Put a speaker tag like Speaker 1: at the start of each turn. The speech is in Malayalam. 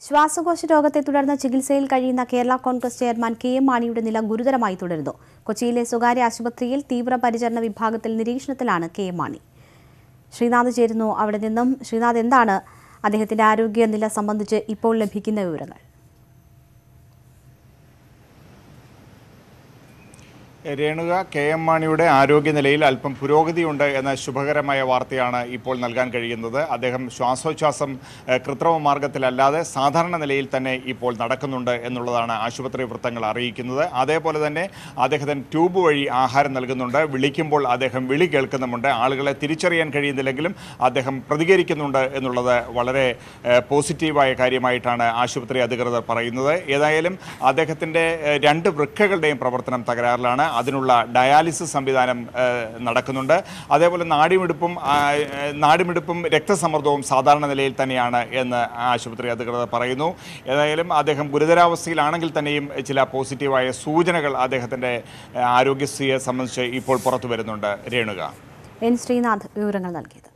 Speaker 1: ശ്വാസകോശ രോഗത്തെ തുടർന്ന് ചികിത്സയിൽ കഴിയുന്ന കേരള കോൺഗ്രസ് ചെയർമാൻ കെ.എം. മാണിയുടെ നില ഗുരുതരമായി തുടരുന്നു. കൊച്ചിയിലെ സ്വകാര്യ ആശുപത്രിയിൽ തീവ്രപരിചരണ വിഭാഗത്തിൽ നിരീക്ഷണത്തിലാണ് കെ.എം. മാണി. ശ്രീനാഥ് ചേരുന്നു. അവിടെ നിന്നും ശ്രീനാഥ്, എന്താണ് അദ്ദേഹത്തിന്റെ ആരോഗ്യനില സംബന്ധിച്ച് ഇപ്പോൾ ലഭിക്കുന്ന വിവരങ്ങൾ?
Speaker 2: രേണുക, കെ.എം. മാണിയുടെ ആരോഗ്യനിലയിൽ അല്പം പുരോഗതിയുണ്ട് എന്ന ശുഭകരമായ വാർത്തയാണ് ഇപ്പോൾ നൽകാൻ കഴിയുന്നത്. അദ്ദേഹം ശ്വാസോച്ഛ്വാസം കൃത്രിമ മാർഗത്തിലല്ലാതെ സാധാരണ നിലയിൽ തന്നെ ഇപ്പോൾ നടക്കുന്നുണ്ട് എന്നുള്ളതാണ് ആശുപത്രി വൃത്തങ്ങൾ അറിയിക്കുന്നത്. അതേപോലെ തന്നെ അദ്ദേഹത്തിന് ട്യൂബ് വഴി ആഹാരം നൽകുന്നുണ്ട്. വിളിക്കുമ്പോൾ അദ്ദേഹം വിളി കേൾക്കുന്നുമുണ്ട്. ആളുകളെ തിരിച്ചറിയാൻ കഴിയുന്നില്ലെങ്കിലും അദ്ദേഹം പ്രതികരിക്കുന്നുണ്ട് എന്നുള്ളത് വളരെ പോസിറ്റീവായ കാര്യമായിട്ടാണ് ആശുപത്രി അധികൃതർ പറയുന്നത്. ഏതായാലും അദ്ദേഹത്തിൻ്റെ 2 വൃക്കകളുടെയും പ്രവർത്തനം തകരാറിലാണ്. അതിനുള്ള ഡയാലിസിസ് സംവിധാനം നടക്കുന്നുണ്ട്. അതേപോലെ നാടിമിടിപ്പും രക്തസമ്മർദ്ദവും സാധാരണ നിലയിൽ തന്നെയാണ് എന്ന് ആശുപത്രി അധികൃതർ പറയുന്നു. ഏതായാലും അദ്ദേഹം ഗുരുതരാവസ്ഥയിലാണെങ്കിൽ തന്നെയും ചില പോസിറ്റീവായ സൂചനകൾ അദ്ദേഹത്തിൻ്റെ ആരോഗ്യസ്ഥിതിയെ സംബന്ധിച്ച് ഇപ്പോൾ പുറത്തു വരുന്നുണ്ട്. രേണുക,
Speaker 1: എൻ. ശ്രീനാഥ് വിവരങ്ങൾ നൽകിയത്.